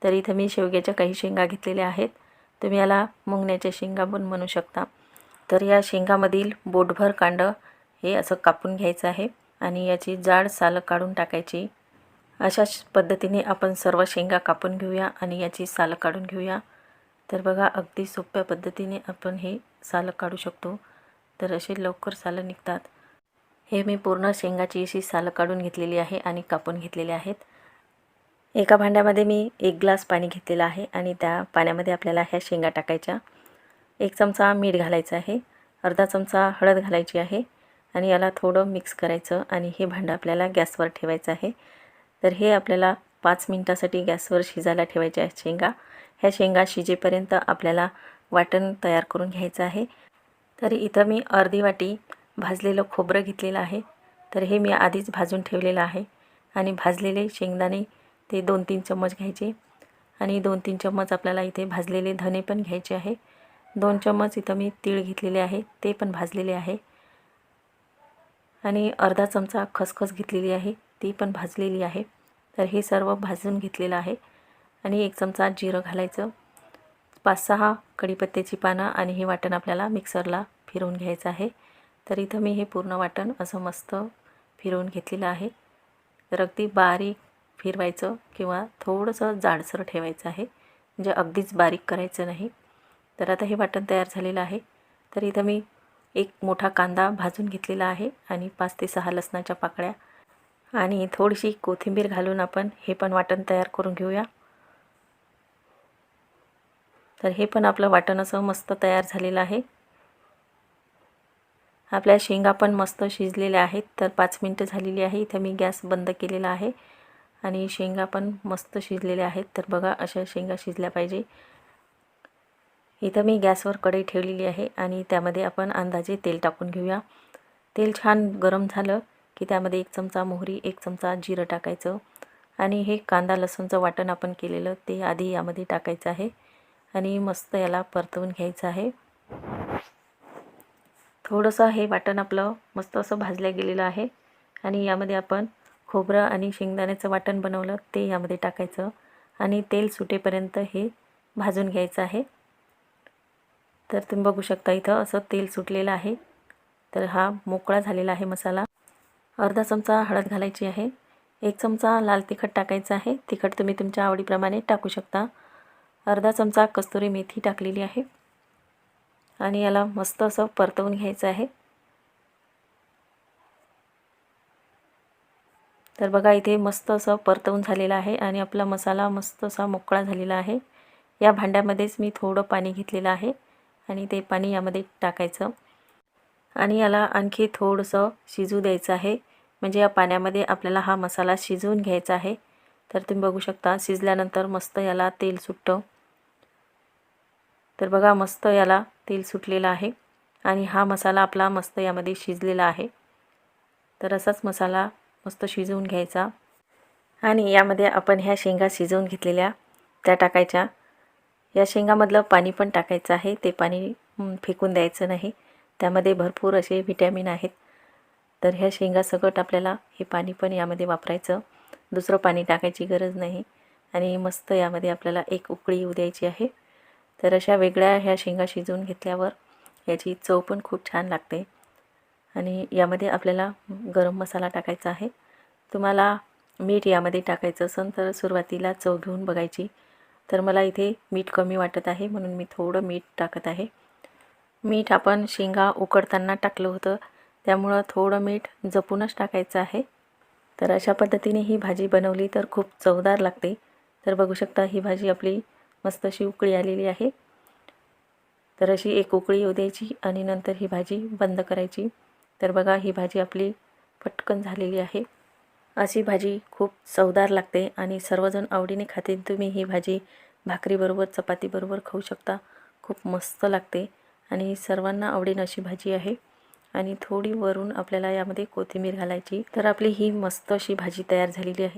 तर इथं मी शेवग्याच्या काही शेंगा घेतलेल्या आहेत. तुम्ही याला मुंगण्याच्या शेंगा पण म्हणू शकता. तर या शेंगामधील बोटभर कांड हे असं कापून घ्यायचं आहे आणि याची जाड सालं काढून टाकायची. अशाच पद्धतीने आपण सर्व शेंगा कापून घेऊया आणि याची सालं काढून घेऊया. तर बघा, अगदी सोप्या पद्धतीने आपण हे सालं काढू शकतो. तर असे लवकर सालं निघतात. हे मी पूर्ण शेंगाची अशी सालं काढून घेतलेली आहे आणि कापून घेतलेले आहेत. एका भांड्यामध्ये मी 1 ग्लास पाणी घेतलेलं आहे आणि त्या पाण्यामध्ये आपल्याला ह्या शेंगा टाकायच्या. 1 चमचा मीठ घालायचं आहे, अर्धा चमचा हळद घालायची आहे आणि याला थोडं मिक्स करायचं आणि हे भांडं आपल्याला गॅसवर ठेवायचं आहे. तर हे आपल्याला 5 मिनिटासाठी गॅसवर शिजायला ठेवायचे आहेत शेंगा. ह्या शेंगा शिजेपर्यंत आपल्याला वाटण तयार करून घ्यायचं आहे. तर इथं मी अर्धी वाटी भाजलेलं खोबरं घेतलेलं आहे. तर हे मी आधीच भाजून ठेवलेलं आहे आणि भाजलेले शेंगदाणे ते 2-3 चम्मच घ्यायचे आणि 2-3 चम्मच आपल्याला इथे भाजलेले धने पण घ्यायचे आहे. 2 चम्मच इथं मी तीळ घेतलेले आहे, ते पण भाजलेले आहे आणि अर्धा चमचा खसखस घेतलेली आहे, ती पण भाजलेली आहे. तर हे सर्व भाजून घेतलेलं आहे आणि 1 चमचा जिरं घालायचं, 5-6 कढीपत्त्याची पानं आणि हे वाटण आपल्याला मिक्सरला फिरवून घ्यायचं आहे. तर इथं मी हे पूर्ण वाटण असं मस्त फिरवून घेतलेलं आहे. तर अगदी बारीक फिरवायचं किंवा थोडंसं जाडसर ठेवायचं आहे, म्हणजे अगदीच बारीक करायचं नाही. तर आता हे वाटण तयार झालेलं आहे. तर इथं मी 1 मोठा कांदा भाजून घेतलेला आहे आणि 5 ते 6 लसणाच्या पाकळ्या आणि थोडीशी कोथिंबीर घालून आपण हे पण वाटण तयार करून घेऊया. तर हे पण आपलं वाटण असं मस्त तयार झालेलं आहे. आपल्या शेंगा पण मस्त शिजलेल्या आहेत. तर 5 मिनिटं झालेली आहे. इथं मी गॅस बंद केलेला आहे आणि शेंगा पण मस्त शिजलेल्या आहेत. तर बघा, अशा शेंगा शिजल्या पाहिजे. इथं मी गॅसवर कढई ठेवलेली आहे आणि त्यामध्ये आपण अंदाजे तेल टाकून घेऊया. तेल छान गरम झालं की त्यामध्ये 1 चमचा मोहरी, 1 चमचा जिरं टाकायचं आणि हे कांदा लसूणचं वाटण आपण केलेलं ते आधी यामध्ये टाकायचं आहे आणि मस्त याला परतवून घ्यायचं आहे. थोडंसं हे वाटण आपलं मस्त असं भाजलं गेलेलं आहे आणि यामध्ये आपण खोबरं आणि शेंगदाण्याचं वाटण बनवलं ते यामध्ये टाकायचं आणि तेल सुटेपर्यंत हे भाजून घ्यायचं आहे. तर तुम्ही बघू शकता इथं असं तेल सुटलेलं आहे. तर हा मोकळा झालेला आहे मसाला. अर्धा चमचा हळद घालायची आहे, 1 चमचा लाल तिखट टाकायचं आहे. तिखट तुम्ही तुमच्या आवडीप्रमाणे टाकू शकता. अर्धा चमचा कस्तुरी मेथी टाकलेली आहे आणि याला मस्त असं परतवून घ्यायचं आहे. तर बघा, इथे मस्त असं परतवून झालेलं आहे आणि आपला मसाला मस्त असा मोकळा झालेला आहे. या भांड्यामध्येच मी थोडं पाणी घेतलेलं आहे आणि ते पाणी यामध्ये टाकायचं आणि याला आणखी थोडंसं शिजू द्यायचं आहे. म्हणजे या पाण्यामध्ये आपल्याला हा मसाला शिजवून घ्यायचा आहे. तर तुम्ही बघू शकता शिजल्यानंतर मस्त याला तेल सुटतं. तर बघा, मस्त याला तेल सुटलेलं आहे आणि हा मसाला आपला मस्त यामध्ये शिजलेला आहे. तर असाच मसाला मस्त शिजवून घ्यायचा आणि यामध्ये आपण ह्या शेंगा शिजवून घेतलेल्या त्या टाकायच्या. या शेंगामधलं पाणी पण टाकायचं आहे. ते पाणी फेकून द्यायचं नाही, त्यामध्ये भरपूर असे व्हिटॅमिन आहेत. तर ह्या शेंगा सकट आपल्याला हे पाणी पण यामध्ये वापरायचं, दुसरं पाणी टाकायची गरज नाही आणि मस्त यामध्ये आपल्याला 1 उकळी येऊ द्यायची आहे. तर अशा वेगळ्या ह्या शेंगा शिजवून घेतल्यावर याची चव पण खूप छान लागते आणि यामध्ये आपल्याला गरम मसाला टाकायचा आहे. तुम्हाला मीठ यामध्ये टाकायचं असेल तर सुरुवातीला चव घेऊन बघायची. तर मला इथे मीठ कमी वाटत आहे म्हणून मी थोडं मीठ टाकत आहे. मीठ आपण शेंगा उकडताना टाकलं होतं, त्यामुळं थोडं मीठ जपूनच टाकायचं आहे. तर अशा पद्धतीने ही भाजी बनवली तर खूप चवदार लागते. तर बघू शकता ही भाजी आपली मस्त अशी उकळी आलेली आहे. तर अशी 1 उकळी येऊ द्यायची आणि नंतर ही भाजी बंद करायची. तर बघा, ही भाजी आपली पटकन झालेली आहे. अशी भाजी खूप चवदार लागते आणि सर्वजण आवडीने खातील. तुम्ही ही भाजी भाकरीबरोबर, चपातीबरोबर खाऊ शकता. खूप मस्त लागते आणि सर्वांना आवडेल अशी भाजी आहे. आणि थोडी वरून आपल्याला यामध्ये कोथिंबीर घालायची. तर आपली ही मस्त अशी भाजी तयार झालेली आहे.